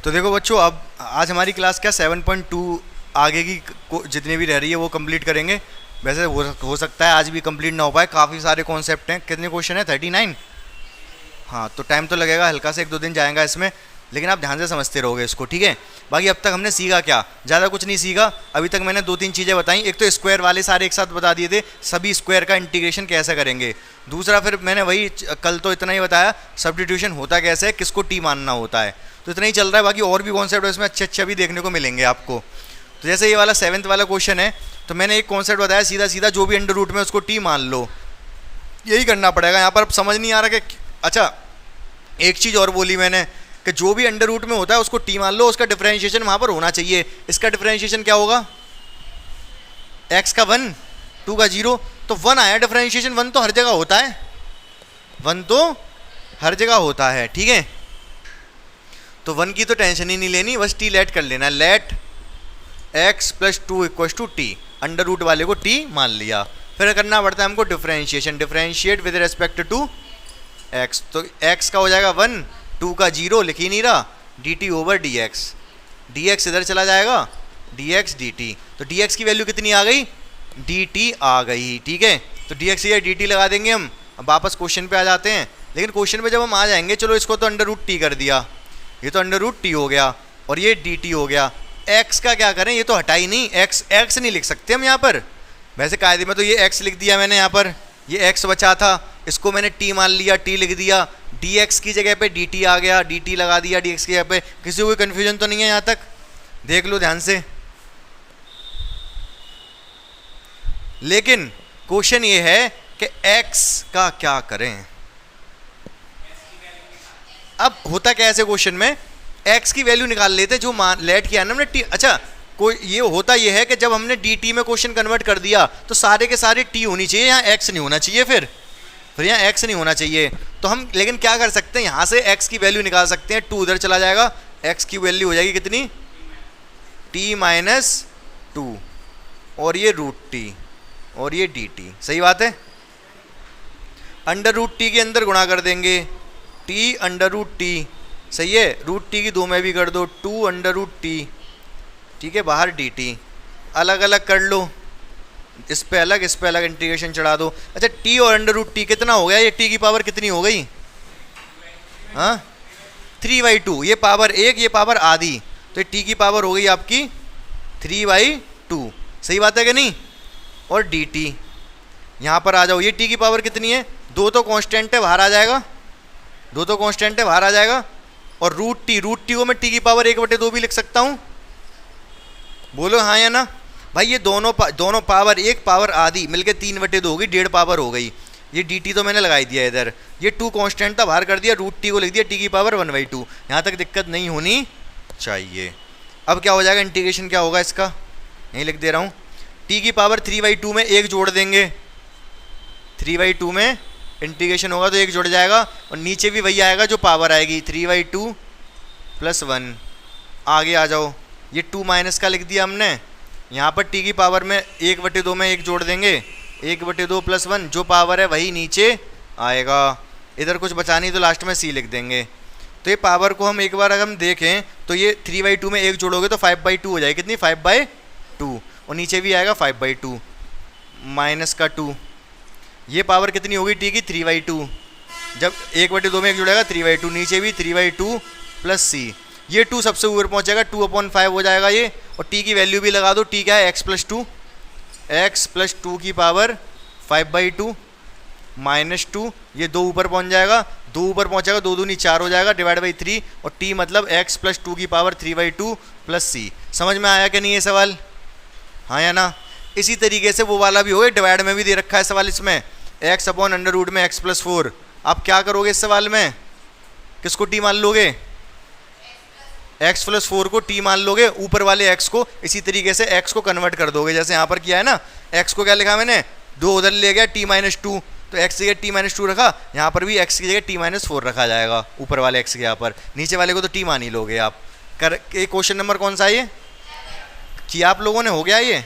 तो देखो बच्चों, अब आज हमारी क्लास क्या 7.2 आगे की जितनी भी रह रही है वो कंप्लीट करेंगे। वैसे हो सकता है आज भी कंप्लीट ना हो पाए, काफ़ी सारे कॉन्सेप्ट हैं। कितने क्वेश्चन है? 39। हाँ, तो टाइम तो लगेगा, हल्का से 1-2 दिन जाएगा इसमें, लेकिन आप ध्यान से समझते रहोगे इसको, ठीक है। बाकी अब तक हमने सीखा क्या? ज़्यादा कुछ नहीं सीखा। अभी तक मैंने 2-3 चीज़ें बताई। एक तो स्क्वायर वाले सारे एक साथ बता दिए थे, सभी स्क्वायर का इंटीग्रेशन कैसे करेंगे। दूसरा फिर मैंने वही कल तो इतना ही बताया, सब्स्टिट्यूशन होता कैसे है, किसको टी मानना होता है। तो इतना ही चल रहा है, बाकी और भी कॉन्सेप्ट इसमें अच्छे भी देखने को मिलेंगे आपको। तो जैसे ये वाला 7th वाला क्वेश्चन है, तो मैंने एक कॉन्सेप्ट बताया, सीधा सीधा जो भी अंडर रूट में उसको टी मान लो, यही करना पड़ेगा। यहाँ पर अब समझ नहीं आ रहा कि अच्छा, एक चीज़ और बोली मैंने कि जो भी अंडर रूट में होता है उसको टी मान लो, उसका डिफरेंशिएशन वहाँ पर होना चाहिए। इसका डिफरेंशिएशन क्या होगा? x का 1, 2 का 0, तो 1 आया डिफरेंशिएशन। 1 तो हर जगह होता है, 1 तो हर जगह होता है, ठीक है। तो 1 की तो टेंशन ही नहीं लेनी, बस टी लेट कर लेना। Let x + 2 = t, under root वाले को t मान लिया। फिर करना पड़ता है हमको differentiation, differentiate with respect to x। तो x का हो जाएगा 1, 2 का 0, लिख ही नहीं रहा, dt/dx। dx इधर चला जाएगा, dx dt। तो dx की वैल्यू कितनी आ गई? dt आ गई, ठीक है। तो dx या dt लगा देंगे हम। अब वापस क्वेश्चन पे आ जाते हैं, लेकिन क्वेश्चन पे जब हम आ जाएंगे, चलो इसको तो अंडर रूट टी कर दिया, ये तो अंडर रूट टी हो गया, और ये dt हो गया। x का क्या करें? ये तो हटा ही नहीं, x नहीं लिख सकते हम यहाँ पर। वैसे कायदे में तो ये x लिख दिया मैंने, यहाँ पर ये x बचा था, इसको मैंने t मान लिया, t लिख दिया। dx की जगह पे dt आ गया, dt लगा दिया dx की जगह पे। किसी को कोई कन्फ्यूजन तो नहीं है यहाँ तक? देख लो ध्यान से। लेकिन क्वेश्चन ये है कि x का क्या करें। अब होता क्या ऐसे क्वेश्चन में, x की वैल्यू निकाल लेते जो मान लेट किया ना हमने t। अच्छा, कोई ये होता ये है कि जब हमने dt में क्वेश्चन कन्वर्ट कर दिया तो सारे के सारे t होनी चाहिए, यहाँ x नहीं होना चाहिए। फिर यहाँ x नहीं होना चाहिए। तो हम लेकिन क्या कर सकते हैं, यहाँ से x की वैल्यू निकाल सकते हैं। 2 उधर चला जाएगा, x की वैल्यू हो जाएगी कितनी? t-2, और ये √t, और ये dt। सही बात है। अंडर रूट टी के अंदर गुणा कर देंगे, t अंडर रूट टी, सही है। √t की 2 में भी कर दो, 2 अंडर रूट टी, ठीक है। बाहर dt, अलग अलग कर लो, इस पे अलग इंटीग्रेशन चढ़ा दो। अच्छा, t और अंडर रूट टी कितना हो गया? ये t की पावर कितनी हो गई? हाँ, 3/2। ये पावर 1, ये पावर आधी, तो t की पावर हो गई आपकी 3/2। सही बात है कि नहीं? और dt यहाँ पर आ जाओ, ये t की पावर कितनी है? 2 तो कांस्टेंट है, बाहर आ जाएगा, 2 तो कांस्टेंट है, बाहर आ जाएगा। और √t को मैं t की पावर 1/2 भी लिख सकता हूँ। बोलो हाँ या ना? भाई ये दोनों पावर 1 पावर आधी मिलके 3/2 हो गई, 1.5 पावर हो गई। ये dt तो मैंने लगाई दिया इधर, ये 2 कांस्टेंट था, बाहर कर दिया, √t को लिख दिया t की पावर 1/2। यहाँ तक दिक्कत नहीं होनी चाहिए। अब क्या हो जाएगा? इंटीग्रेशन क्या होगा इसका? यहीं लिख दे रहा हूँ, t की पावर 3/2 में 1 जोड़ देंगे, 3/2 में इंटीग्रेशन होगा तो 1 जुड़ जाएगा, और नीचे भी वही आएगा जो पावर आएगी, 3/2 + 1। आगे आ जाओ, ये 2 माइनस का लिख दिया हमने। यहाँ पर t की पावर में 1/2 में 1 जोड़ देंगे, 1/2 + 1, जो पावर है वही नीचे आएगा। इधर कुछ बचा नहीं तो लास्ट में c लिख देंगे। तो ये पावर को हम एक बार अगर हम देखें तो ये 3/2 में 1 जोड़ोगे तो 5/2 हो जाएगी। कितनी? 5/2, और नीचे भी आएगा 5/2 माइनस का 2। ये पावर कितनी होगी t की? 3/2। जब 1/2 में 1 जुड़ेगा 3/2, नीचे भी 3/2 + c। ये 2 सबसे ऊपर पहुंचेगा, 2/5 हो जाएगा ये। और t की वैल्यू भी लगा दो, t क्या है? x + 2 की पावर 5/2 - 2। ये 2 ऊपर पहुंच जाएगा, 2 ऊपर पहुंचेगा, 2 दूनी 4 हो जाएगा, /3। और t मतलब x + 2 की पावर 3/2 + c। समझ में आया कि नहीं ये सवाल? हाँ या ना? इसी तरीके से वो वाला भी हो गया, डिवाइड में भी दे रखा है सवाल इसमें, x/√में x + 4। आप क्या करोगे इस सवाल में? किसको t मान लोगे? x + 4 को t मान लोगे, ऊपर वाले x को इसी तरीके से x को कन्वर्ट कर दोगे, जैसे यहाँ पर किया है ना। x को क्या लिखा मैंने? 2 उधर ले गया, t-2, तो x की जगह t-2 रखा, यहाँ पर भी x की जगह t-4 रखा जाएगा, ऊपर वाले x के यहाँ पर। नीचे वाले को तो t मान ही लोगे आप। ये क्वेश्चन नंबर कौन सा है? ये किया आप लोगों ने? हो गया ये?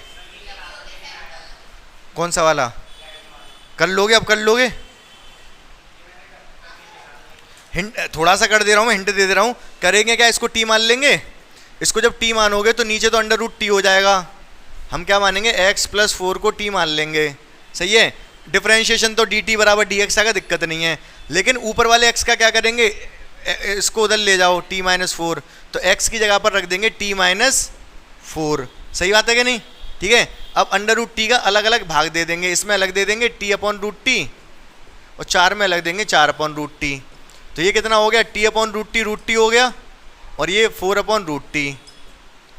कौन सा वाला? कर लोगे? अब कर लोगे? हिंट थोड़ा सा कर दे रहा हूँ मैं, हिंट दे रहा हूँ। करेंगे क्या, इसको टी मान लेंगे। इसको जब टी मानोगे तो नीचे तो अंडर रूट टी हो जाएगा। हम क्या मानेंगे, x प्लस 4 को टी मान लेंगे। सही है। डिफरेंशिएशन तो डी टी बराबर डी एक्स आएगा, दिक्कत नहीं है। लेकिन ऊपर वाले x का क्या करेंगे, इसको उधर ले जाओ t माइनस 4, तो x की जगह पर रख देंगे t माइनस 4। सही बात है कि नहीं? ठीक है। अब अंडर रूट टी का अलग अलग भाग दे देंगे। इसमें अलग दे देंगे t अपॉन रूट टी, और 4 में अलग देंगे 4 अपॉन रूट टी। तो ये कितना हो गया, t अपॉन रूट टी हो गया, और ये 4 अपॉन रूट टी।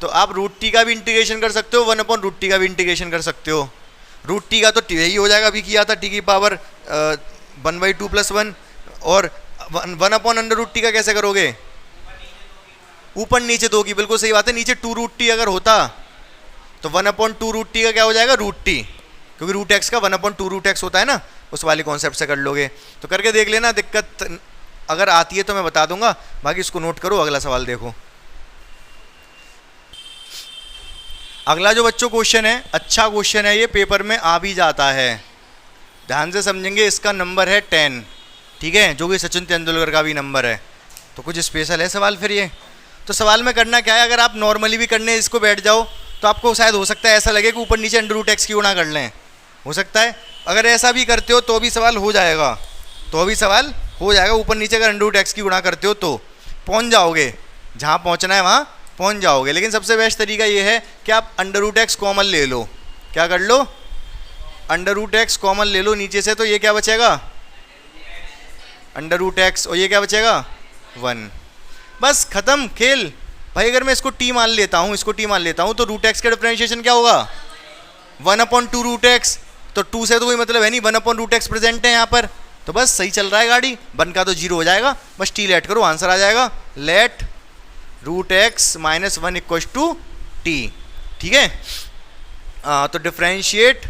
तो आप रूट टी का भी इंटीग्रेशन कर सकते हो, 1 अपॉन रूट टी का भी इंटीग्रेशन कर सकते हो। रूट टी का तो यही हो जाएगा, अभी किया था, टी की पावर 1/2 + 1, और 1 अपॉन अंडर रूट टी का कैसे करोगे, ऊपर नीचे 2 की। बिल्कुल सही बात है। नीचे 2 रूट टी अगर होता तो 1 अपॉन 2 रूट टी का क्या हो जाएगा, रूट टी, क्योंकि रूट एक्स का 1 अपॉन 2 रूट एक्स होता है ना, उस वाले कॉन्सेप्ट से कर लोगे। तो करके देख लेना, दिक्कत अगर आती है तो मैं बता दूंगा, बाकी इसको नोट करो। अगला सवाल देखो। अगला जो बच्चों क्वेश्चन है, अच्छा क्वेश्चन है ये, पेपर में आ भी जाता है, ध्यान से समझेंगे। इसका नंबर है 10, ठीक है, जो कि सचिन तेंदुलकर का भी नंबर है। तो कुछ स्पेशल है सवाल फिर ये। तो सवाल में करना क्या है, अगर आप नॉर्मली भी करने इसको बैठ जाओ तो आपको शायद हो सकता है ऐसा लगे कि ऊपर नीचे अंडर रूट एक्स की गुणा कर लें, हो सकता है। अगर ऐसा भी करते हो तो भी सवाल हो जाएगा, ऊपर नीचे अगर अंडर रूट एक्स की गुणा करते हो तो पहुंच जाओगे, जहाँ पहुंचना है वहाँ पहुंच जाओगे। लेकिन सबसे बेस्ट तरीका ये है कि आप अंडर रूट एक्स कॉमन ले लो। क्या कर लो, अंडर रूट एक्स कॉमन ले लो नीचे से, तो ये क्या बचेगा, अंडर रूट एक्स, और ये क्या बचेगा, 1। बस खत्म खेल भाई। अगर मैं इसको टी मान लेता हूँ, तो रूट एक्स का डिफरेंशिएशन क्या होगा, 1 अपॉन 2 रूट एक्स। तो 2 से तो कोई मतलब है नहीं, 1 अपॉन रूट एक्स प्रेजेंट है यहाँ पर, तो बस सही चल रहा है गाड़ी। 1 का तो 0 हो जाएगा, बस टी लेट करो, आंसर आ जाएगा। Let root x minus 1 equals to t, ठीक है। तो differentiate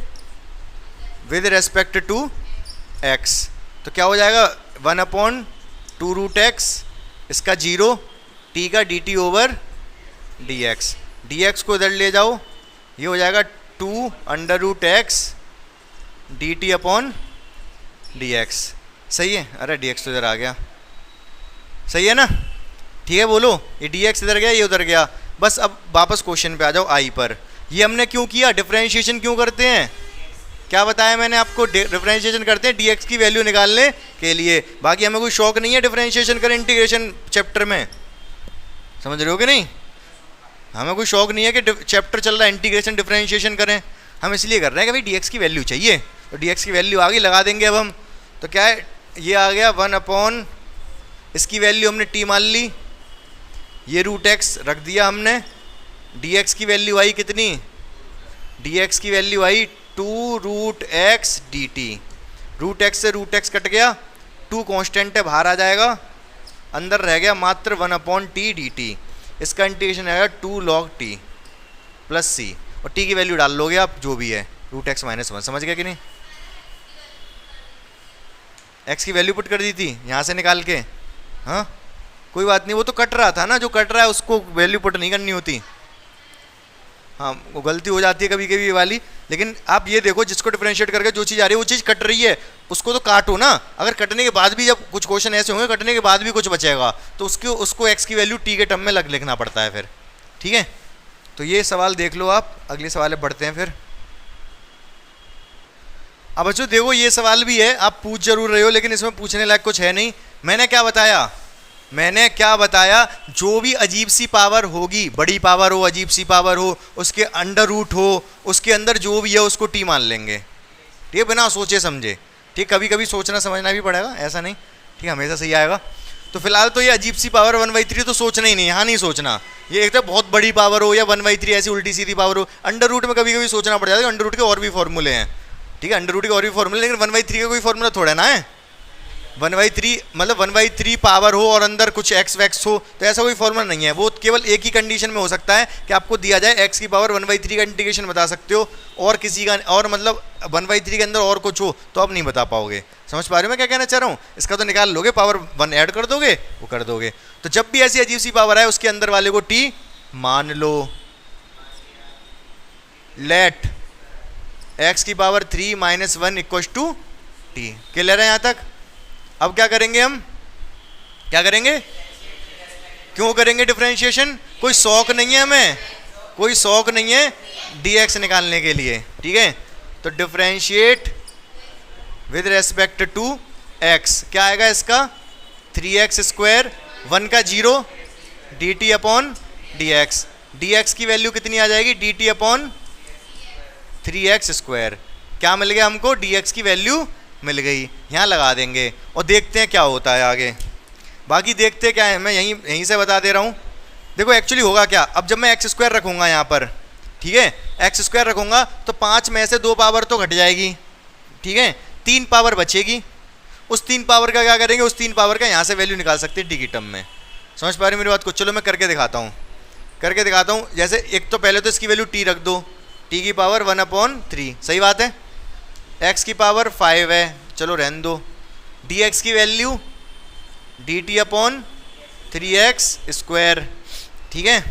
with respect to x, तो क्या हो जाएगा, 1 अपॉन 2 रूट एक्स, इसका 0, टी का d t over d x. D x को इधर ले जाओ, ये हो जाएगा 2 under root x d t upon d x. सही है। अरे डी एक्स तो इधर आ गया, सही है ना, ठीक है। बोलो, ये डी एक्स इधर गया, ये उधर गया। बस अब वापस क्वेश्चन पे आ जाओ, आई पर। ये हमने क्यों किया, डिफरेंशिएशन क्यों करते हैं, क्या बताया मैंने आपको, डिफरेंशिएशन करते हैं डी एक्स की वैल्यू निकालने के लिए। बाकी हमें कोई शौक नहीं है डिफरेंशिएशन करें इंटीग्रेशन चैप्टर में, समझ रहे हो कि नहीं। हमें कोई शौक नहीं है कि चैप्टर चल रहा है इंटीग्रेशन डिफरेंशिएशन करें, हम इसलिए कर रहे हैं कि भाई डी एक्स की वैल्यू चाहिए। तो डी एक्स की वैल्यू आ गई, लगा देंगे अब हम। तो क्या है, ये आ गया 1 अपॉन, इसकी वैल्यू हमने टी मान ली, ये रूट एक्स रख दिया हमने। डी एक्स की वैल्यू आई कितनी, डी एक्स की वैल्यू आई 2 root x d t. Root x से रूट एक्स कट गया, 2 कांस्टेंट है, बाहर आ जाएगा, अंदर रह गया मात्र 1 अपॉन टी डी टी। इसका इंटीग्रेशन आएगा 2 log टी प्लस सी, और टी की वैल्यू डाल लोगे आप जो भी है, रूट एक्स माइनस 1। समझ गया कि नहीं, एक्स की वैल्यू पुट कर दी थी यहाँ से निकाल के। हाँ कोई बात नहीं, वो तो कट रहा था ना, जो कट रहा है उसको वैल्यू पुट नहीं करनी होती। हाँ वो गलती हो जाती है कभी कभी वाली। लेकिन आप ये देखो, जिसको डिफरेंशिएट करके जो चीज़ आ रही है वो चीज़ कट रही है, उसको तो काटो ना। अगर कटने के बाद भी, जब कुछ क्वेश्चन ऐसे होंगे कटने के बाद भी कुछ बचेगा, तो उसको एक्स की वैल्यू टी के टर्म में लिखना पड़ता है फिर, ठीक है। तो ये सवाल देख लो आप, अगले सवाल बढ़ते हैं फिर। अब बच्चों देखो, ये सवाल भी है, आप पूछ जरूर रहे हो, लेकिन इसमें पूछने लायक कुछ है नहीं। मैंने क्या बताया, जो भी अजीब सी पावर होगी, बड़ी पावर हो, अजीब सी पावर हो, उसके अंडर रूट हो, उसके अंदर जो भी है उसको टी मान लेंगे, ठीक है, बिना सोचे समझे। ठीक, कभी कभी सोचना समझना भी पड़ेगा, ऐसा नहीं, ठीक, हमेशा सही आएगा। तो फिलहाल तो ये अजीब सी पावर 1/3 तो सोचना ही नहीं, यहाँ नहीं सोचना। ये एक तो बहुत बड़ी पावर हो या 1/3 ऐसी उल्टी सीधी पावर हो। अंडर रूट में कभी कभी सोचना पड़ जाता है, अंडर रूट के और भी फॉर्मूले हैं, ठीक है, अंडर रूट के और भी फॉर्मूले, लेकिन 1/3 का कोई फॉर्मूला थोड़ा ना है। 1/3 मतलब 1/3 पावर हो और अंदर कुछ एक्स वैक्स हो, तो ऐसा कोई फॉर्मूला नहीं है। वो केवल एक ही कंडीशन में हो सकता है कि आपको दिया जाए एक्स की पावर 1/3 का इंटीग्रेशन बता सकते हो, और किसी का, और मतलब 1/3 के अंदर और कुछ हो तो आप नहीं बता पाओगे। समझ पा रहे हो मैं क्या कहना चाह रहा हूँ। इसका तो निकाल लोगे, पावर 1 ऐड कर दोगे, वो कर दोगे। तो जब भी ऐसी अजीब सी पावर है उसके अंदर वाले को टी मान लो। लेट एक्स की पावर 3 - 1 = टी। क्लियर है यहाँ तक। अब क्या करेंगे हम, क्या करेंगे? क्यों करेंगे डिफरेंशिएशन? कोई शौक नहीं है हमें, कोई शौक नहीं है dx निकालने के लिए, ठीक है। तो differentiate with respect to x, क्या आएगा इसका? 3x स्क्वायर, 1 का 0, dt अपॉन dx। dx की वैल्यू कितनी आ जाएगी? dt upon 3x square. क्या मिल गया हमको? dx की वैल्यू मिल गई। यहाँ लगा देंगे और देखते हैं क्या होता है आगे। बाकी देखते क्या है, मैं यहीं से बता दे रहा हूँ। देखो एक्चुअली होगा क्या, अब जब मैं एक्स स्क्वायर रखूँगा यहाँ पर, ठीक है, एक्स स्क्वायर रखूँगा तो 5 में से 2 पावर तो घट जाएगी, ठीक है, 3 पावर बचेगी। उस 3 पावर का क्या करेंगे? उस 3 पावर का यहाँ से वैल्यू निकाल सकते हैं डी की टर्म में। समझ पा रहे मेरी बात को? चलो मैं करके दिखाता हूँ। जैसे एक तो पहले तो इसकी वैल्यू टी रख दो, टी की पावर 1/3, सही बात है। एक्स की पावर 5 है, चलो रहने दो। डी एक्स की value dt upon 3x square, ठीक है।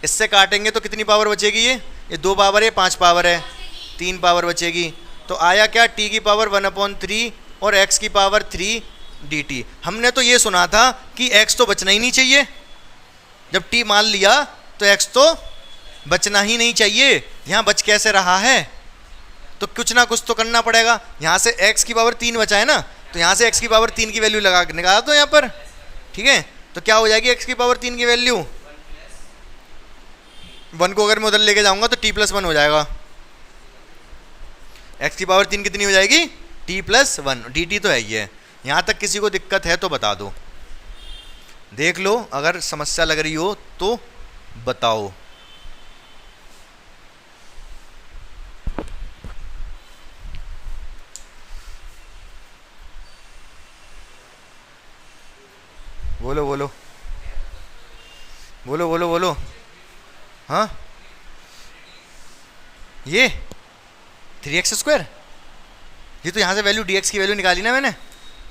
इससे काटेंगे तो कितनी पावर बचेगी? ये 2 पावर है, 5 पावर है, 3 पावर बचेगी। तो आया क्या? t की पावर 1/3 और x की पावर 3 dt। हमने तो ये सुना था कि x तो बचना ही नहीं चाहिए, जब t मान लिया तो x तो बचना ही नहीं चाहिए। यहाँ बच कैसे रहा है? तो कुछ ना कुछ तो करना पड़ेगा। यहाँ से x की पावर 3 बचा है ना, तो यहाँ से x की पावर 3 की वैल्यू लगा निकाला दो यहाँ पर, ठीक है। तो क्या हो जाएगी x की पावर 3 की वैल्यू? 1 को अगर मैं उधर लेके जाऊंगा तो t+1 हो जाएगा। x की पावर 3 कितनी हो जाएगी? t+1। dt तो है ही है। यहाँ तक किसी को दिक्कत है तो बता दो, देख लो, अगर समस्या लग रही हो तो बताओ। बोलो बोलो बोलो बोलो बोलो। हाँ, ये 3x स्क्वायर, ये तो यहाँ से वैल्यू dx की वैल्यू निकाली ना मैंने।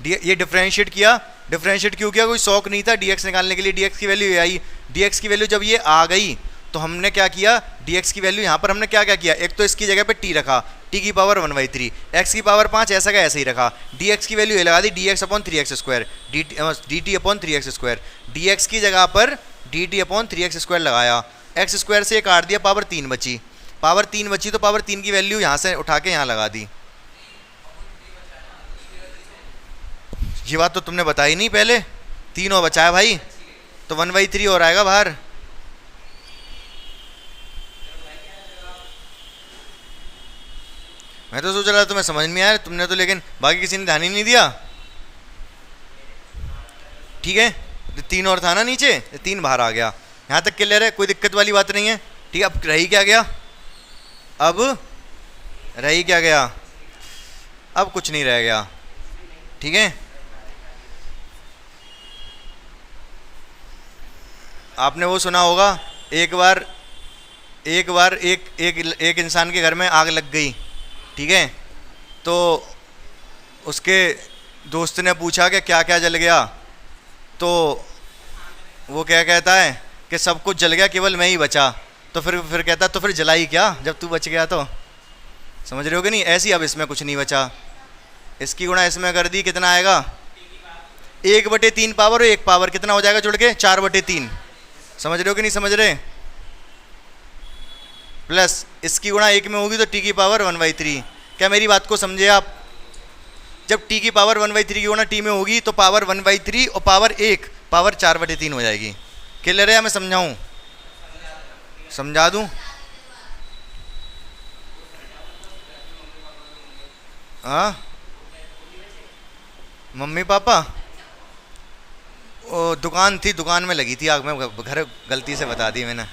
ये डिफरेंशिएट किया। डिफरेंशिएट क्यों किया? कोई शौक नहीं था dx निकालने के लिए। dx की वैल्यू ये आई। dx की वैल्यू जब ये आ गई तो हमने क्या किया? dx की वैल्यू यहाँ पर हमने क्या क्या किया? एक तो इसकी जगह पे t रखा, t की पावर 1/3, x की पावर 5, ऐसा का ऐसे ही रखा। dx की वैल्यू ये लगा दी, dx upon 3x square, dt upon 3x square. dx की जगह पर dt अपॉन 3x स्क्वायर लगाया, x स्क्वायर से ये काट दिया, पावर 3 बची। पावर 3 बची तो पावर 3 की वैल्यू यहाँ से उठा के यहाँ लगा दी। ये बात तो तुमने बताई नहीं पहले। 3 और बचा है भाई, तो 1/3 और आएगा बाहर। मैं तो सोच रहा था तुम्हें समझ में आया, तुमने तो लेकिन बाकी किसी ने ध्यान ही नहीं दिया, ठीक है। 3 और था ना नीचे, 3 बाहर आ गया। यहाँ तक क्लियर है, कोई दिक्कत वाली बात नहीं है, ठीक है। अब रही क्या गया? अब कुछ नहीं रह गया, ठीक है। आपने वो सुना होगा, एक बार एक इंसान के घर में आग लग गई, ठीक है। तो उसके दोस्त ने पूछा कि क्या क्या जल गया, तो वो क्या कहता है कि सब कुछ जल गया, केवल मैं ही बचा। तो फिर कहता तो फिर जलाई क्या जब तू बच गया? तो समझ रहे हो कि नहीं? ऐसी अब इसमें कुछ नहीं बचा, इसकी गुणा इसमें कर दी, कितना आएगा? 1/3 पावर और 1 पावर कितना हो जाएगा जुड़ के? 4/3। समझ रहे हो कि नहीं समझ रहे? प्लस इसकी गुणा 1 में होगी तो t की पावर 1/3। क्या मेरी बात को समझे आप? जब t की पावर 1/3 की गुणा t में होगी तो पावर 1/3 और पावर 1 पावर 4/3 हो जाएगी। क्लियर है? मैं समझाऊं? समझा दूं? हाँ, मम्मी पापा वो दुकान थी, दुकान में लगी थी आग, में घर गलती से बता दी मैंने।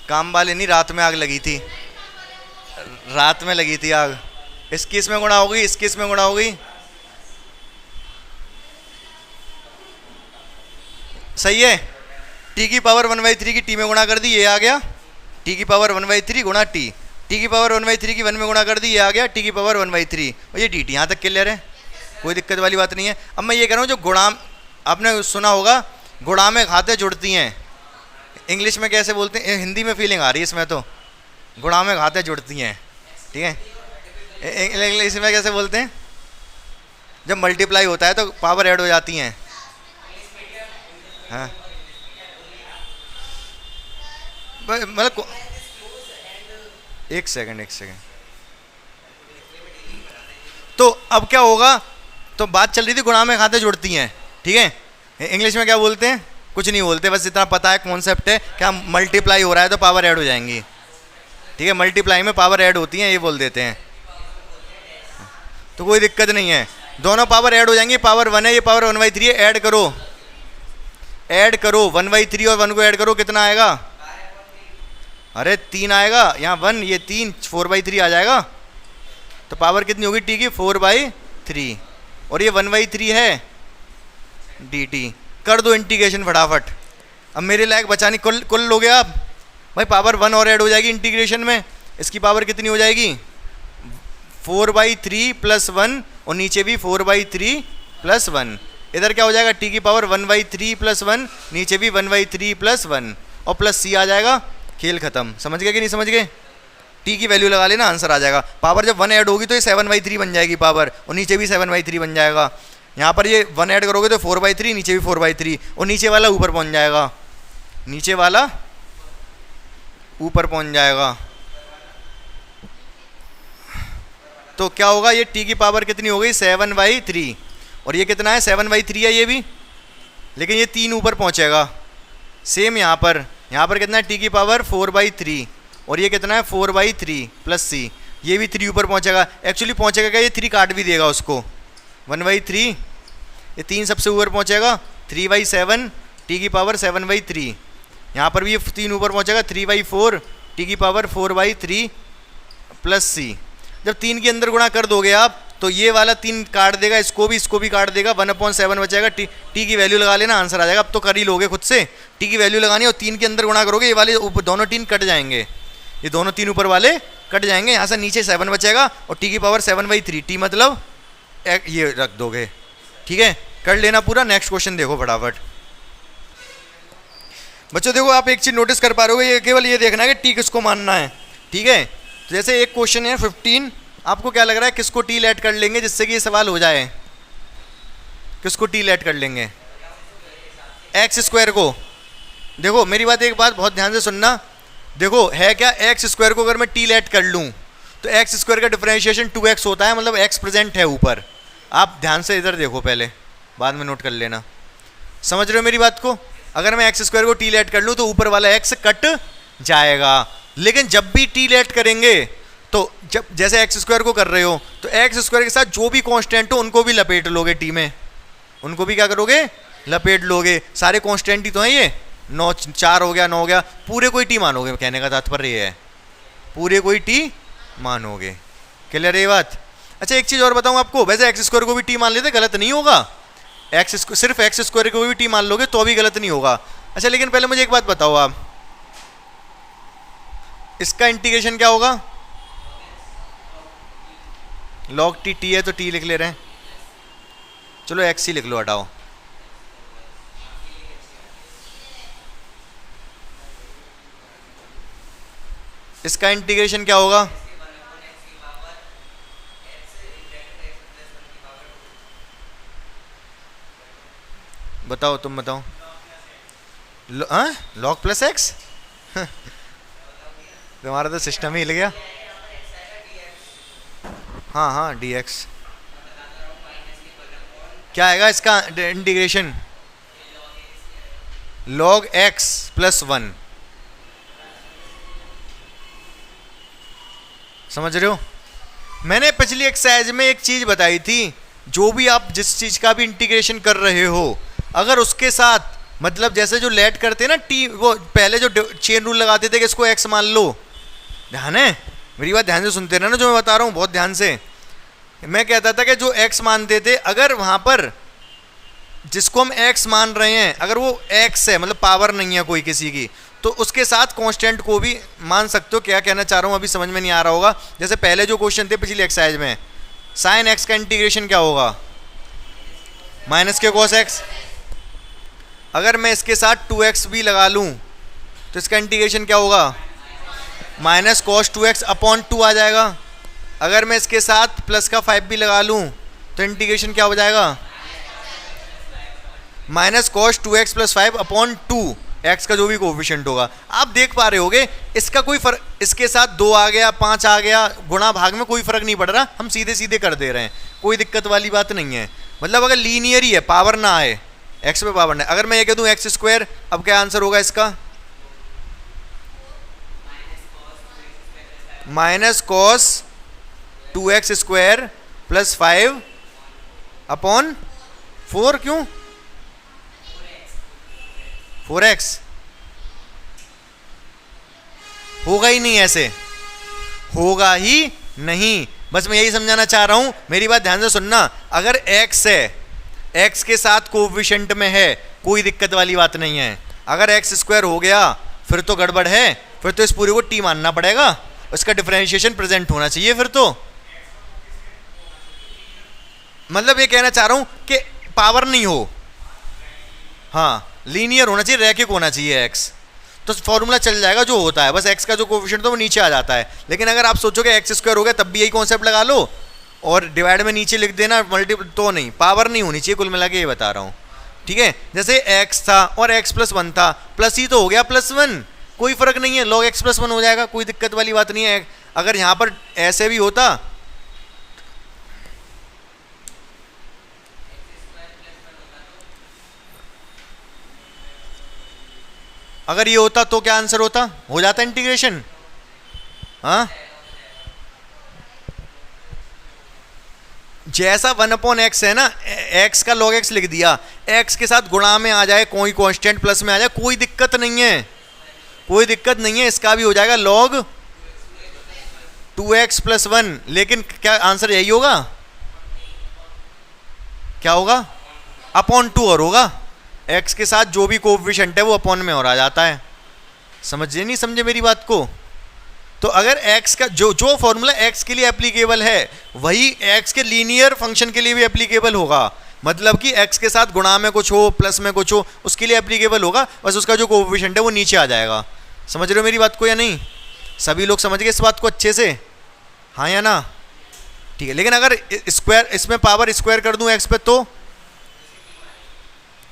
काम वाले नहीं, रात में आग लगी थी, रात में लगी थी आग। इसकी इसमें गुणा हो गई, इसकी इसमें गुणा हो गई, सही है। t की पावर 1/3 की t में गुणा कर दी, ये आ गया। t की पावर 1/3 गुणा t की पावर 1/3 की 1 में गुणा कर दी, ये आ गया t की पावर 1/3 और ये dt। यहाँ तक क्लियर है, कोई दिक्कत वाली बात नहीं है। अब मैं ये कह रहा हूँ, जो गुणा आपने सुना होगा, गुणा में घातें जुड़ती हैं, इंग्लिश में कैसे बोलते हैं? हिंदी में फीलिंग आ रही है इसमें, तो गुणा में घातें जुड़ती हैं, ठीक है। इंग्लिश में कैसे बोलते हैं? जब मल्टीप्लाई होता है तो पावर ऐड हो जाती हैं। हाँ मतलब एक सेकंड तो अब क्या होगा, तो बात चल रही थी गुणा में खाते जुड़ती हैं, ठीक है। इंग्लिश में क्या बोलते हैं, कुछ नहीं बोलते, बस इतना पता है कॉन्सेप्ट है, क्या मल्टीप्लाई हो रहा है तो पावर ऐड हो जाएंगी, ठीक है। मल्टीप्लाई में पावर ऐड होती हैं, ये बोल देते हैं, तो कोई दिक्कत नहीं है, दोनों पावर ऐड हो जाएंगी। पावर 1 है, ये पावर 1/3 है, ऐड करो 1/3 और 1 को ऐड करो, कितना आएगा, अरे 3 आएगा, यहाँ 1 ये 3, 4/3 आ जाएगा। तो पावर कितनी होगी टी की, 4/3, और ये 1/3 है dt। कर दो इंटीग्रेशन फटाफट, अब मेरे लायक बचा नहीं, कुल लोगे आप भाई, पावर 1 और ऐड हो जाएगी इंटीग्रेशन में, इसकी पावर कितनी हो जाएगी 4/3 + 1, और नीचे भी 4/3 + 1, इधर क्या हो जाएगा t की पावर 1/3 + 1, नीचे भी 1/3 + 1, और प्लस c आ जाएगा, खेल खत्म। समझ गए कि नहीं समझ गए, t की वैल्यू लगा लेना, आंसर आ जाएगा। पावर जब 1 ऐड होगी तो ये 7/3 बन जाएगी पावर, और नीचे भी 7/3 बन जाएगा। यहाँ पर ये 1 ऐड करोगे तो 4/3, नीचे भी 4/3, और नीचे वाला ऊपर पहुँच जाएगा, नीचे वाला ऊपर पहुँच जाएगा। तो क्या होगा, ये t की पावर कितनी हो गई 7/3, और ये कितना है 7/3 है ये भी, लेकिन ये 3 ऊपर पहुँचेगा। सेम यहाँ पर कितना है t की पावर 4/3, और ये कितना है 4/3 + c, ये भी 3 ऊपर पहुँचेगा। एक्चुअली पहुँचेगा क्या, ये 3 काट भी देगा उसको, 1/3, ये 3 सबसे ऊपर पहुँचेगा, 3/7 t की पावर 7/3, यहाँ पर भी ये 3 ऊपर पहुँचेगा, 3/4 t की पावर 4/3 + c। जब 3 के अंदर गुणा कर दोगे आप तो ये वाला 3 काट देगा, इसको भी काट देगा, 1/7 बचेगा। टी की वैल्यू लगा लेना, आंसर आ जाएगा। अब तो कर ही लोगे खुद से, टी की वैल्यू लगानी और 3 के अंदर गुणा करोगे, ये वाले दोनों 3 कट जाएंगे, ये दोनों 3 ऊपर वाले कट जाएंगे, यहाँ से नीचे 7 बचेगा, और टी की पावर 7/3, टी मतलब ये रख दोगे, ठीक है। कर लेना पूरा। नेक्स्ट क्वेश्चन देखो फटाफट बच्चों, देखो आप एक चीज़ नोटिस कर पा रहे हो, ये केवल ये देखना है कि टी किसको मानना है, ठीक है। तो जैसे एक क्वेश्चन है 15, आपको क्या लग रहा है किसको टी लेट कर लेंगे जिससे कि ये सवाल हो जाए, किसको टी लेट कर लेंगे, x² को। देखो मेरी बात, एक बात बहुत ध्यान से सुनना, देखो है क्या, x² को अगर मैं टी लेट कर लूँ तो x² का डिफरेंशिएशन 2x होता है, मतलब x प्रेजेंट है ऊपर। आप ध्यान से इधर देखो पहले, बाद में नोट कर लेना, समझ रहे हो मेरी बात को। अगर मैं x² को टी लेट कर लूँ तो ऊपर वाला x कट जाएगा, लेकिन जब भी टी लेट करेंगे तो जब जैसे x² को कर रहे हो तो x² के साथ जो भी कांस्टेंट हो उनको भी लपेट लोगे टी में, उनको भी क्या करोगे, लपेट लोगे। सारे कांस्टेंट ही तो हैं ये, 9 4 हो गया, 9 हो गया, पूरे कोई टी मानोगे, कहने का तात्पर्य ये है, पूरे कोई टी मानोगे। क्लियर है ये बात। अच्छा एक चीज़ और बताऊँ आपको, वैसे x² को भी टी मान लेते गलत नहीं होगा, सिर्फ x² को भी टी मान लोगे तो भी गलत नहीं होगा। अच्छा लेकिन पहले मुझे एक बात बताओ आप, इसका इंटीग्रेशन क्या होगा, log t है तो t लिख ले रहे हैं, चलो x ही लिख लो, हटाओ। इसका इंटीग्रेशन क्या होगा, बताओ तुम बताओ, log + x तुम्हारा तो सिस्टम ही हिल गया। हाँ dx क्या आएगा इसका इंटीग्रेशन, log x + 1, समझ रहे हो। मैंने पिछली एक्सरसाइज में एक चीज़ बताई थी, जो भी आप जिस चीज़ का भी इंटीग्रेशन कर रहे हो, अगर उसके साथ मतलब जैसे जो लेट करते हैं ना टी, वो पहले जो चेन रूल लगाते थे कि इसको x मान लो, ध्यान है मेरी बात, ध्यान से सुनते रहना जो मैं बता रहा हूँ बहुत ध्यान से। मैं कहता था कि जो x मानते थे, अगर वहाँ पर जिसको हम x मान रहे हैं अगर वो x है, मतलब पावर नहीं है कोई किसी की, तो उसके साथ कांस्टेंट को भी मान सकते हो। क्या कहना चाह रहा हूँ अभी समझ में नहीं आ रहा होगा। जैसे पहले जो क्वेश्चन थे पिछली एक्सरसाइज में, sin x का इंटीग्रेशन क्या होगा, -k cos x। अगर मैं इसके साथ 2x भी लगा लूँ तो इसका इंटीग्रेशन क्या होगा, -cos 2x/2 आ जाएगा। अगर मैं इसके साथ प्लस का 5 भी लगा लूँ तो इंटीग्रेशन क्या हो जाएगा, minus cos 2x plus 5 upon 2 x का जो भी कोफिशिएंट होगा। आप देख पा रहे होगे इसका कोई फर्क, इसके साथ 2 आ गया 5 आ गया, गुणा भाग में कोई फर्क नहीं पड़ रहा, हम सीधे सीधे कर दे रहे हैं, कोई दिक्कत वाली बात नहीं है। मतलब अगर लीनियर ही है, पावर ना आए, x पे पावर ना, अगर मैं ये कह दूं एक्स स्क्वायर, अब क्या आंसर होगा इसका, minus cos 2x square plus 5 upon 4, क्यों 4x, होगा ही नहीं, ऐसे होगा ही नहीं। बस मैं यही समझाना चाह रहा हूं, मेरी बात ध्यान से सुनना। अगर x है, x के साथ कोएफिशिएंट में है, कोई दिक्कत वाली बात नहीं है। अगर x स्क्वायर हो गया फिर तो गड़बड़ है, फिर तो इस पूरे को t मानना पड़ेगा, उसका डिफरेंशिएशन प्रेजेंट होना चाहिए फिर तो। मतलब ये कहना चाह रहा हूं कि पावर नहीं हो, हाँ लीनियर होना चाहिए, रैखिक होना चाहिए x, तो फॉर्मूला चल जाएगा जो होता है, बस x का जो कोएफिशिएंट तो वो नीचे आ जाता है। लेकिन अगर आप सोचोगे एक्स स्क्वायर हो गया तब भी यही कॉन्सेप्ट लगा लो और डिवाइड में नीचे लिख देना मल्टीपल, तो नहीं, पावर नहीं होनी चाहिए, कुल मिला के ये बता रहा हूँ, ठीक है। जैसे x था और x प्लस 1 था, प्लस ही तो हो गया प्लस 1, कोई फर्क नहीं है, log x प्लस 1 हो जाएगा, कोई दिक्कत वाली बात नहीं है। अगर यहाँ पर ऐसे भी होता, अगर ये होता तो क्या आंसर होता, हो जाता इंटीग्रेशन, हाँ जैसा 1/x है ना, x का log x लिख दिया, x के साथ गुणा में आ जाए, कोई कांस्टेंट प्लस में आ जाए, कोई दिक्कत नहीं है, कोई दिक्कत नहीं है, इसका भी हो जाएगा log 2x प्लस 1। लेकिन क्या आंसर यही होगा, क्या होगा, अपॉन 2 और होगा, x के साथ जो भी कोएफिशिएंट है वो अपॉन में और आ जाता है। समझे नहीं समझे मेरी बात को। तो अगर x का जो फॉर्मूला x के लिए एप्लीकेबल है वही x के लीनियर फंक्शन के लिए भी एप्लीकेबल होगा। मतलब कि x के साथ गुणा में कुछ हो प्लस में कुछ हो उसके लिए एप्लीकेबल होगा, बस उसका जो कोएफिशिएंट है वो नीचे आ जाएगा। समझ रहे हो मेरी बात को या नहीं, सभी लोग समझ गए इस बात को अच्छे से, हाँ या ना, ठीक है। लेकिन अगर स्क्वायर, इसमें पावर स्क्वायर कर दूं x पे तो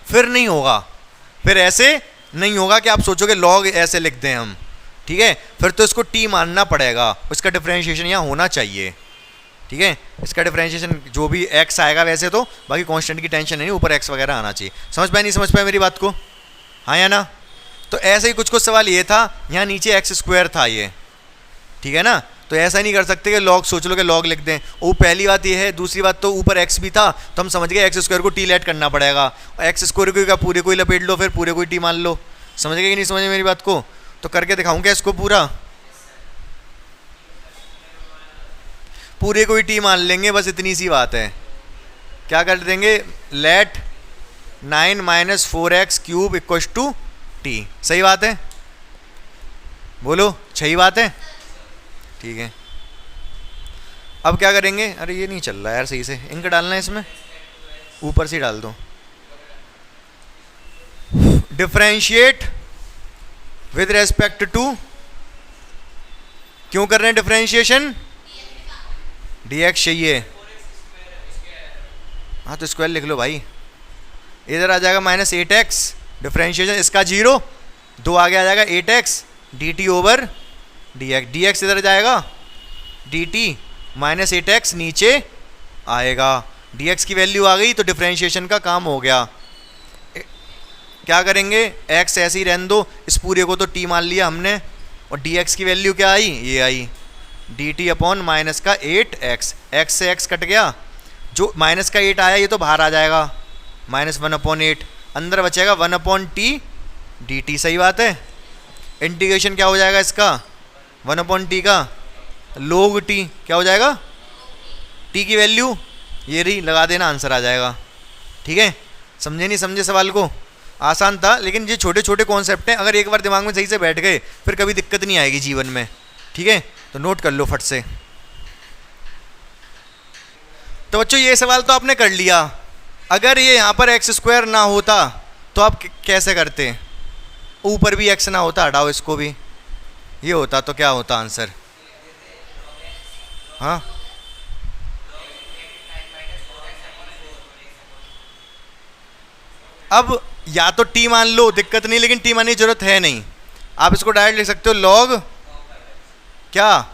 फिर नहीं होगा, फिर ऐसे नहीं होगा कि आप सोचोगे log ऐसे लिख दें हम, ठीक है, फिर तो इसको t मानना पड़ेगा, उसका डिफरेंशिएशन यहाँ होना चाहिए, ठीक है। इसका डिफरेंशिएशन जो भी x आएगा वैसे तो, बाकी कांस्टेंट की टेंशन नहीं, ऊपर x वगैरह आना चाहिए। समझ पाए नहीं समझ पाए मेरी बात को, हाँ या ना। तो ऐसे ही कुछ कुछ सवाल ये था, यहाँ नीचे x स्क्वायर था ये, ठीक है ना, तो ऐसा नहीं कर सकते कि log सोच लो कि log लिख दें, वो पहली बात ये है। दूसरी बात तो ऊपर x भी था तो हम समझ गए x स्क्वायर को t लेट करना पड़ेगा, x स्क्वायर को क्या पूरे को ही लपेट लो, फिर पूरे को ही t मान लो। समझ गए कि नहीं समझे मेरी बात को, तो करके दिखाऊं क्या इसको, पूरे को ही t मान लेंगे, बस इतनी सी बात है। क्या कर देंगे, let 9 minus 4x cube equal to t, सही बात है, बोलो सही बात है, ठीक है। अब क्या करेंगे, अरे ये नहीं चल रहा यार सही से, इंक डालना है इसमें, ऊपर से डाल दो। डिफरेंशिएट विद रेस्पेक्ट टू, क्यों कर रहे हैं डिफरेंशिएशन, dx चाहिए, हाँ तो स्क्वायर लिख लो भाई, इधर आ जाएगा माइनस 8x, डिफरेंशिएशन इसका 0, 2 आगे आ जाएगा 8x dt over dx, dx इधर जाएगा dt माइनस 8x नीचे आएगा, dx की वैल्यू आ गई तो डिफरेंशिएशन का काम हो गया। क्या करेंगे, x ऐसे ही रहने दो, इस पूरे को तो t मान लिया हमने, और dx की वैल्यू क्या आई, ये आई dt अपॉन माइनस का 8x, x से x कट गया, जो माइनस का 8 आया ये तो बाहर आ जाएगा, माइनस 1/8, अंदर बचेगा 1/t dt, सही बात है। इंटीग्रेशन क्या हो जाएगा इसका, 1/t का log t, क्या हो जाएगा, t की वैल्यू ये रही, लगा देना आंसर आ जाएगा, ठीक है। समझे नहीं समझे सवाल को, आसान था, लेकिन ये छोटे छोटे कॉन्सेप्ट हैं, अगर एक बार दिमाग में सही से बैठ गए फिर कभी दिक्कत नहीं आएगी जीवन में, ठीक है। तो नोट कर लो फट से। तो बच्चों ये सवाल तो आपने कर लिया, अगर ये यहाँ पर x स्क्वायर ना होता तो आप कैसे करते, ऊपर भी x ना होता, हटाओ इसको भी, ये होता तो क्या होता आंसर, हाँ अब या तो टी मान लो, दिक्कत नहीं, लेकिन टी मानने की जरूरत है नहीं। आप इसको डायरेक्ट लिख सकते हो लॉग क्या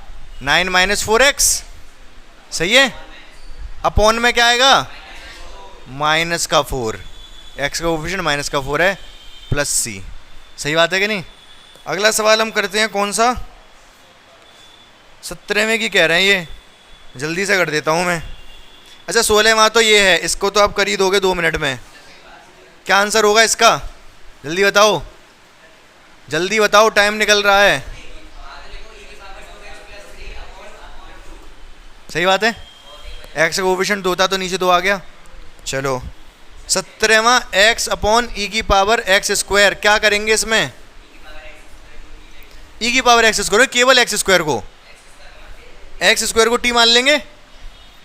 9 माइनस 4x, सही है। अपॉन में क्या आएगा माइनस का 4, x का कोफिशिएंट माइनस का 4 है, प्लस सी। सही बात है कि नहीं। अगला सवाल हम करते हैं कौन सा, 17वें की कह रहे हैं ये, जल्दी से कर देता हूँ मैं। अच्छा 16वां तो ये है, इसको तो आप कर ही दोगे 2 मिनट में। क्या आंसर होगा इसका, जल्दी बताओ, जल्दी बताओ, टाइम निकल रहा है। सही बात है, x का कोफिशिएंट 2 था तो नीचे 2 आ गया। चलो 17वां x अपॉन ई की पावर एक्स स्क्वायर, क्या करेंगे इसमें, ई की पावर एक्स स्क्वायर, केवल एक्स स्क्वायर को, एक्स स्क्वायर को टी मान लेंगे,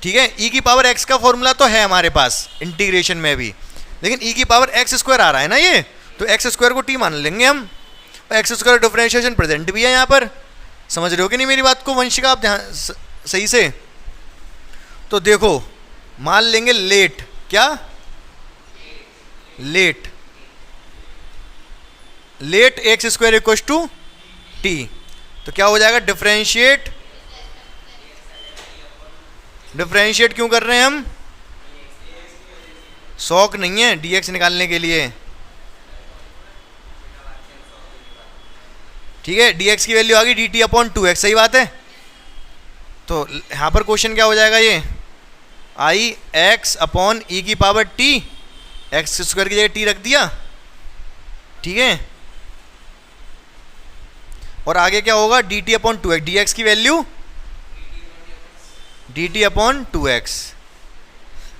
ठीक है। ई की पावर एक्स का फॉर्मूला तो है हमारे पास इंटीग्रेशन में भी, लेकिन ई की पावर एक्स स्क्वायर आ रहा है ना ये, तो एक्स स्क्वायर को टी मान लेंगे हम। एक्स स्क्वायर डिफरेंशिएशन प्रेजेंट भी है यहाँ पर, समझ रहे हो कि नहीं मेरी बात को वंशिका, आप ध्यान सही से। तो देखो मान लेंगे लेट, क्या let, let x square equal to t, तो क्या हो जाएगा डिफरेंशिएट, डिफरेंशिएट क्यों कर रहे हैं हम, शौक नहीं है dx निकालने के लिए, ठीक है। dx की वैल्यू आ गई dt अपॉन 2x, सही बात है। तो यहां पर क्वेश्चन क्या हो जाएगा, ये आई एक्स अपॉन ई की पावर टी, एक्स स्क्वायर की जगह टी रख दिया, ठीक है। और आगे क्या होगा dt अपॉन 2x, dx की value dt upon 2x,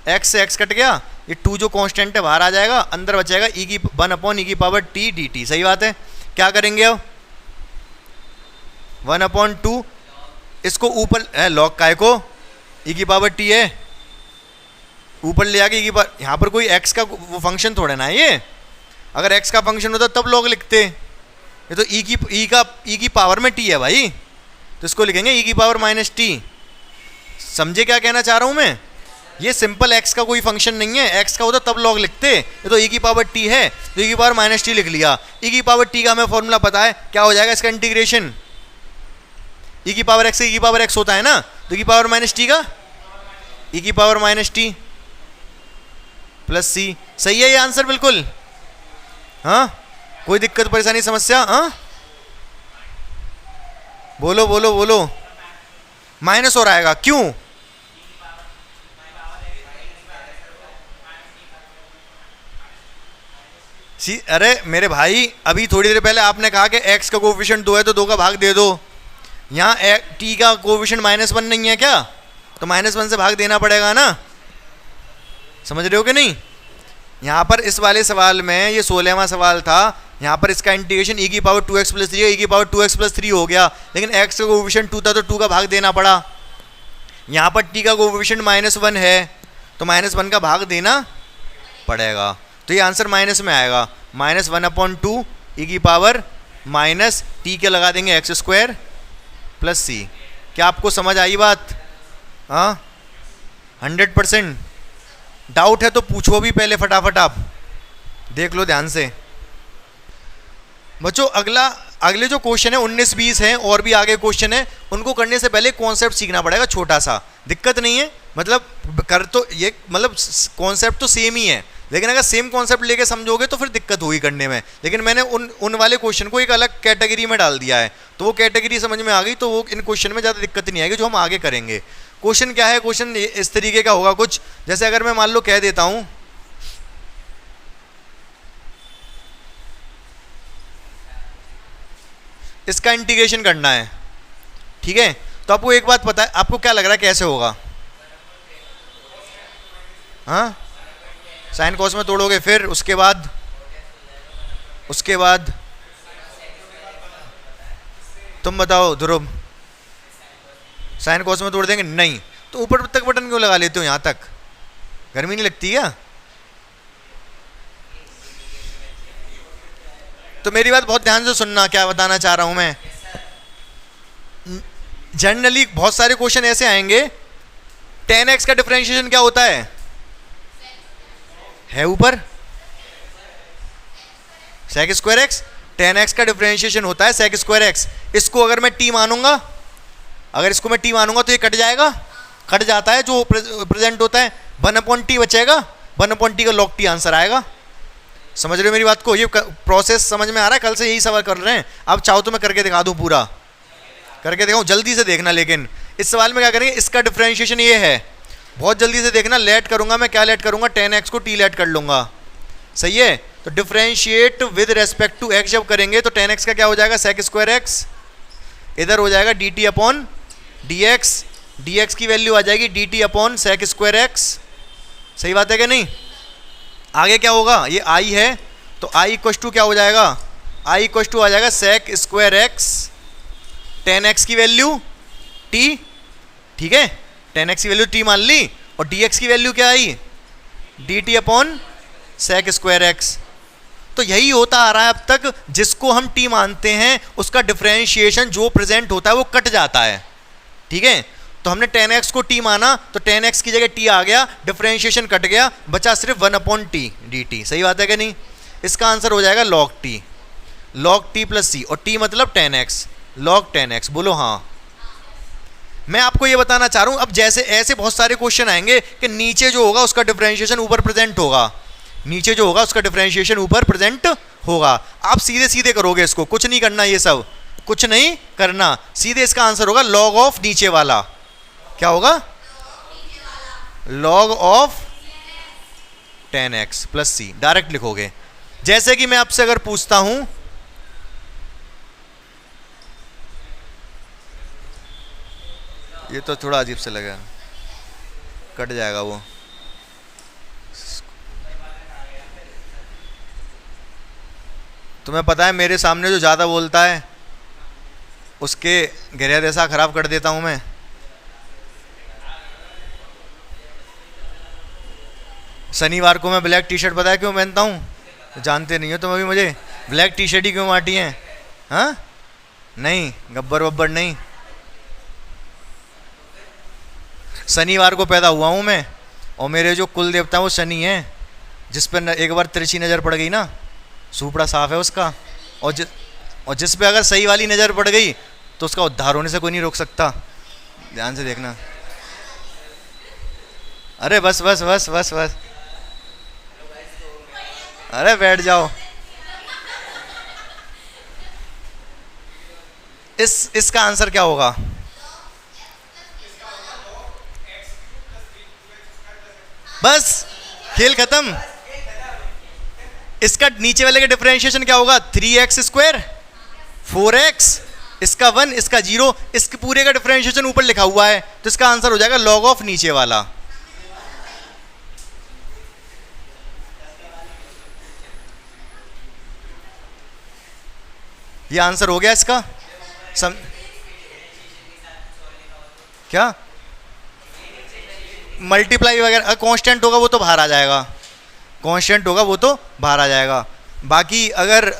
x से x कट गया, ये 2 जो कांस्टेंट है बाहर आ जाएगा, अंदर बचेगा e की 1 अपॉन ई की पावर t dt, सही बात है। क्या करेंगे अब 1 अपॉन 2, इसको ऊपर है लॉग काय को, e की पावर t है, ऊपर ले आके e की पावर, यहाँ पर कोई x का वो फंक्शन थोड़ा ना है ये, अगर x का फंक्शन होता तब लॉग लिखते, ये तो e की पावर में t है भाई, तो इसको लिखेंगे e की पावर माइनस टी। समझे क्या कहना चाह रहा हूं मैं, ये सिंपल x का कोई फंक्शन नहीं है, x का होता तब लॉग लिखते, ये तो e की पावर t है, तो e की पावर माइनस टी लिख लिया। e की पावर t का हमें फॉर्मूला पता है, क्या हो जाएगा इसका इंटीग्रेशन, e की पावर x से e की पावर x होता है ना, तो e की पावर माइनस टी का e की पावर माइनस टी प्लस सी, सही है ये आंसर बिल्कुल। हाँ कोई दिक्कत परेशानी समस्या, हाँ बोलो बोलो बोलो, माइनस हो आएगा क्यों, अरे मेरे भाई अभी थोड़ी देर पहले आपने कहा कि x का कोफिशिएंट 2 है तो 2 का भाग दे दो, यहाँ t का कोफिशिएंट -1 नहीं है क्या, तो -1 से भाग देना पड़ेगा ना, समझ रहे हो कि नहीं। यहाँ पर इस वाले सवाल में, ये 16वां सवाल था, यहाँ पर इसका इंटीग्रेशन e की पावर 2x प्लस 3 e की पावर 2x प्लस 3 हो गया, लेकिन x का कोफिशिएंट 2 था तो 2 का भाग देना पड़ा। यहाँ पर t का कोफिशिएंट -1 है तो -1 का भाग देना पड़ेगा, तो ये आंसर माइनस में आएगा, -1 अपॉन 2 e की पावर माइनस टी के लगा देंगे एक्स स्क्वायर प्लस सी। क्या आपको समझ आई बात, हाँ 100%। डाउट है तो पूछो भी पहले फटाफट, आप देख लो ध्यान से बच्चों। अगले जो क्वेश्चन है 19-20 हैं, और भी आगे क्वेश्चन है, उनको करने से पहले कॉन्सेप्ट सीखना पड़ेगा छोटा सा, दिक्कत नहीं है, मतलब कर तो ये मतलब कॉन्सेप्ट तो सेम ही है, लेकिन अगर सेम कॉन्सेप्ट लेके समझोगे तो फिर दिक्कत होगी करने में। लेकिन मैंने उन वाले क्वेश्चन को एक अलग कैटेगरी में डाल दिया है, तो वो कैटेगरी समझ में आ गई, तो वो इन क्वेश्चन में ज़्यादा दिक्कत नहीं आएगी जो हम आगे करेंगे। क्वेश्चन क्या है, क्वेश्चन इस तरीके का होगा कुछ, जैसे अगर मैं मान लो कह देता हूँ इसका इंटीग्रेशन करना है, ठीक है, तो आपको एक बात पता है, आपको क्या लग रहा है कैसे होगा, हाँ साइन कॉस में तोड़ोगे, फिर उसके बाद तुम बताओ ध्रुव, साइन कॉस में तोड़ देंगे, नहीं तो ऊपर तक बटन क्यों लगा लेते हो, यहाँ तक गर्मी नहीं लगती क्या। तो मेरी बात बहुत ध्यान से सुनना, क्या बताना चाह रहा हूं मैं। जनरली बहुत सारे क्वेश्चन ऐसे आएंगे, 10x का डिफरेंशिएशन क्या होता है ऊपर, sec square x, tan x का डिफरेंशिएशन होता है सेक स्क्वायर एक्स। इसको अगर मैं टी मानूंगा, अगर इसको मैं टी मानूंगा तो ये कट जाएगा, कट जाता है जो प्रेजेंट होता है, 1/t बचेगा, 1/t का log t आंसर आएगा। समझ रहे हो मेरी बात को? ये प्रोसेस समझ में आ रहा है? कल से यही सवाल कर रहे हैं। अब चाहो तो मैं करके दिखा दूं, पूरा करके दिखाऊं, जल्दी से देखना। लेकिन इस सवाल में क्या करेंगे, इसका डिफरेंशिएशन ये है, बहुत जल्दी से देखना। लेट करूंगा मैं, क्या लेट करूंगा, 10x को t लेट कर लूंगा, सही है। तो differentiate with respect to x जब करेंगे तो 10x का क्या हो जाएगा, सेक स्क्वायर एक्स, इधर हो जाएगा dt अपॉन dx, dx की वैल्यू आ जाएगी dt upon sec square x. सही बात है क्या नहीं? आगे क्या होगा, ये i है तो i इक्वल टू क्या हो जाएगा, i इक्वल टू आ जाएगा सेक स्क्वायर एक्स, 10x की वैल्यू t, ठीक है, 10x की वैल्यू t मान ली, और dx की वैल्यू क्या आई, dt upon sec square x. तो यही होता आ रहा है अब तक, जिसको हम t मानते हैं उसका डिफरेंशिएशन जो प्रेजेंट होता है वो कट जाता है, ठीक है। तो हमने 10x को t माना तो 10x की जगह t आ गया, डिफरेंशिएशन कट गया, बचा सिर्फ 1/t dt। सही बात है कि नहीं? इसका आंसर हो जाएगा log t, log t plus c, और t मतलब 10x, log 10x। बोलो हाँ। मैं आपको ये बताना चाह रहा हूं, अब जैसे ऐसे बहुत सारे क्वेश्चन आएंगे कि नीचे जो होगा उसका डिफरेंशिएशन ऊपर प्रेजेंट होगा, नीचे जो होगा उसका डिफरेंशिएशन ऊपर प्रेजेंट होगा। आप सीधे सीधे करोगे इसको, कुछ नहीं करना, ये सब कुछ नहीं करना, सीधे इसका आंसर होगा log ऑफ नीचे वाला। क्या होगा, log of 10x plus c, direct लिखोगे। जैसे कि मैं आपसे अगर पूछता हूं, ये तो थोड़ा अजीब से लगा, कट जाएगा वो, तुम्हें पता है मेरे सामने जो ज़्यादा बोलता है उसके घेरे जैसा खराब कर देता हूं मैं। शनिवार को मैं ब्लैक टी शर्ट पता है क्यों पहनता हूँ? तो जानते नहीं हो तुम अभी मुझे, ब्लैक टी शर्ट ही क्यों माटी हैं? हाँ नहीं, गब्बर वब्बर नहीं, शनिवार को पैदा हुआ हूँ मैं, और मेरे जो कुल देवता है वो शनि है, जिस पर एक बार तिरछी नज़र पड़ गई ना, सूपड़ा साफ है उसका, और जिस पे अगर सही वाली नज़र पड़ गई तो उसका उद्धार होने से कोई नहीं रोक सकता। ध्यान से देखना। अरे बस बस बस बस बस, अरे बैठ जाओ। इसका आंसर क्या होगा? बस खेल खत्म। इसका नीचे वाले का डिफरेंशिएशन क्या होगा, 3x स्क्वायर 4x, इसका 1, इसका 0, इसके पूरे का डिफरेंशिएशन ऊपर लिखा हुआ है, तो इसका आंसर हो जाएगा log ऑफ नीचे वाला। ये आंसर हो गया इसका। क्या मल्टीप्लाई वगैरह कांस्टेंट होगा वो तो बाहर आ जाएगा, कांस्टेंट होगा वो तो बाहर आ जाएगा। बाकी अगर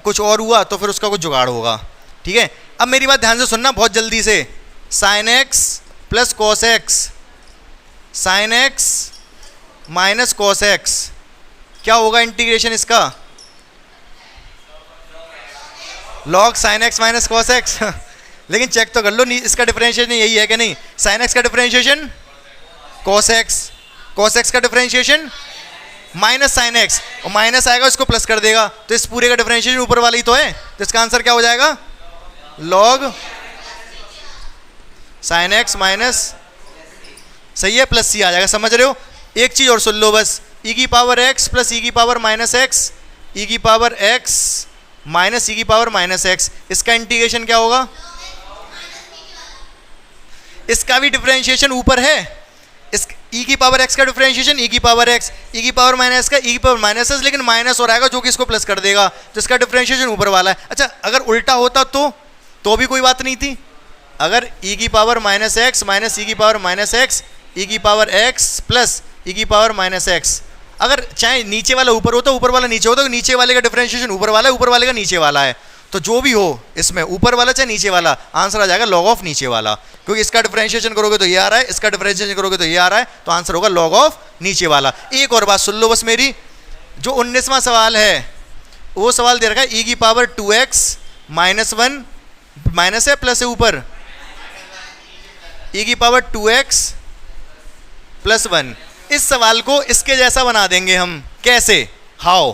कुछ और हुआ तो फिर उसका कुछ जुगाड़ होगा, ठीक है। अब मेरी बात ध्यान से सुनना बहुत जल्दी से, sine x plus cos x, sine x minus cos x, क्या होगा इंटीग्रेशन इसका, log sine x minus cos x. लेकिन चेक तो कर लो इसका डिफरेंशिएशन यही है कि नहीं, साइन एक्स का differentiation cos x, cos x का डिफरेंशिएशन माइनस साइन एक्स, और माइनस आएगा इसको प्लस कर देगा, तो इस पूरे का डिफरेंशिएशन ऊपर वाला ही तो है, तो इसका आंसर क्या हो जाएगा, लॉग साइन एक्स माइनस, सही है, प्लस सी आ जाएगा। समझ रहे हो? एक चीज और सुन लो बस, ई की पावर एक्स प्लस ई की पावर माइनस एक्स, ई की पावर एक्स माइनस ई की पावर माइनस एक्स, इसका इंटीग्रेशन क्या होगा, इसका भी डिफरेंशिएशन ऊपर है, इस ई की पावर एक्स का डिफरेंशिएशन ई की पावर एक्स, ई की पावर माइनस का ई की पावर माइनस एक्स, लेकिन माइनस हो रहेगा जो कि इसको प्लस कर देगा, तो इसका डिफरेंशिएशन ऊपर वाला है। अच्छा अगर उल्टा होता तो भी कोई बात नहीं थी, अगर ई की पावर माइनस एक्स माइनस ई की पावर माइनस एक्स, ई की पावर एक्स प्लस ई की पावर माइनस एक्स, अगर चाहे नीचे वाला ऊपर होता ऊपर वाला नीचे होता, तो नीचे वाले का डिफरेंशिएशन ऊपर वाला है, ऊपर वाले का नीचे वाला है, तो जो भी हो इसमें ऊपर वाला चाहे नीचे वाला, आंसर आ जाएगा लॉग ऑफ नीचे वाला, क्योंकि इसका डिफरेंशिएशन करोगे तो ये आ रहा है, इसका डिफरेंशिएशन करोगे तो ये आ रहा है, तो आंसर होगा लॉग ऑफ नीचे वाला। एक और बात सुन लो बस मेरी, जो 19वां सवाल है वो सवाल दे रखा है ई की पावर 2x माइनस 1 माइनस है प्लस है ऊपर ई की पावर 2x प्लस 1। इस सवाल को इसके जैसा बना देंगे हम। कैसे? हाउ?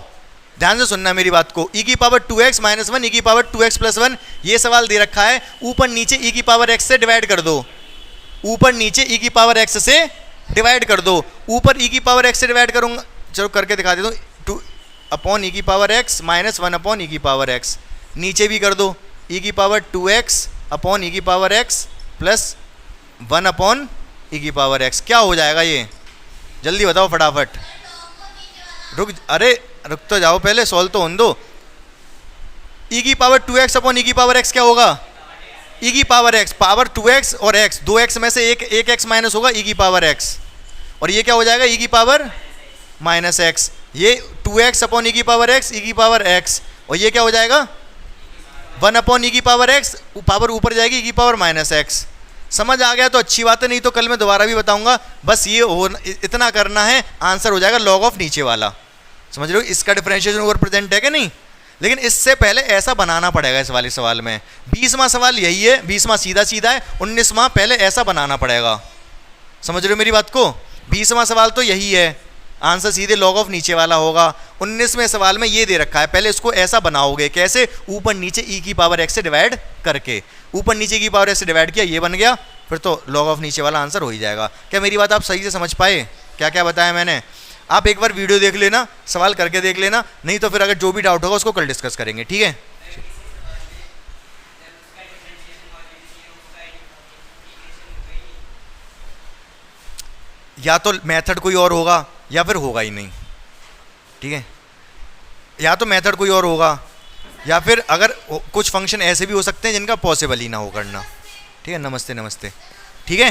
ध्यान से सुनना मेरी बात को। ई की पावर 2x माइनस 1 ई की पावर 2x प्लस 1 ये सवाल दे रखा है, ऊपर नीचे ई की पावर x से डिवाइड कर दो, ऊपर नीचे ई की पावर x से डिवाइड कर दो। ऊपर ई की पावर x से डिवाइड करूंगा, चलो करके दिखा देता हूँ, 2 अपॉन ई की पावर x माइनस 1 अपॉन ई की पावर x। नीचे भी कर दो, ई की पावर 2x अपॉन ई की पावर x प्लस 1 अपॉन ई की पावर x। क्या हो जाएगा ये? जल्दी बताओ फटाफट। रुक तो जाओ, पहले सॉल्व तो होने दो। ई की पावर 2x अपॉन ई की पावर x क्या होगा? ई की पावर x, पावर 2x और x, 2x में से एक x माइनस होगा ई की पावर x, और ये क्या हो जाएगा? ई की पावर माइनस x। ये 2x अपॉन ई की पावर x ई की पावर x, और ये क्या हो जाएगा? 1 अपॉन ई की पावर x, पावर ऊपर जाएगी ई की पावर माइनस x। समझ आ गया तो अच्छी बात है, नहीं तो कल मैं दोबारा भी बताऊंगा। बस ये हो इतना करना है, आंसर हो जाएगा लॉग ऑफ नीचे वाला। समझ रहे हो? इसका डिफरेंशिएशन ओवर प्रेजेंट है कि नहीं? लेकिन इससे पहले ऐसा बनाना पड़ेगा इस वाले सवाल में। 20वां सवाल यही है, 20वां सीधा सीधा है, 19वां पहले ऐसा बनाना पड़ेगा। समझ रहे हो मेरी बात को? 20वां सवाल तो यही है, आंसर सीधे लॉग ऑफ नीचे वाला होगा। 19वें सवाल में ये दे रखा है, पहले इसको ऐसा बनाओगे। कैसे? ऊपर नीचे ई की पावर x से डिवाइड करके, ऊपर नीचे की पावर x से डिवाइड किया, ये बन गया, फिर तो लॉग ऑफ नीचे वाला आंसर हो ही जाएगा। क्या मेरी बात आप सही से समझ पाए? क्या क्या बताया मैंने? आप एक बार वीडियो देख लेना, सवाल करके देख लेना, नहीं तो फिर अगर जो भी डाउट होगा उसको कल डिस्कस करेंगे, ठीक है? या तो मेथड कोई और होगा या फिर होगा ही नहीं, ठीक है? या तो मेथड कोई और होगा, या फिर अगर कुछ फंक्शन ऐसे भी हो सकते हैं जिनका पॉसिबल ही ना हो करना। ठीक है, नमस्ते नमस्ते, ठीक है।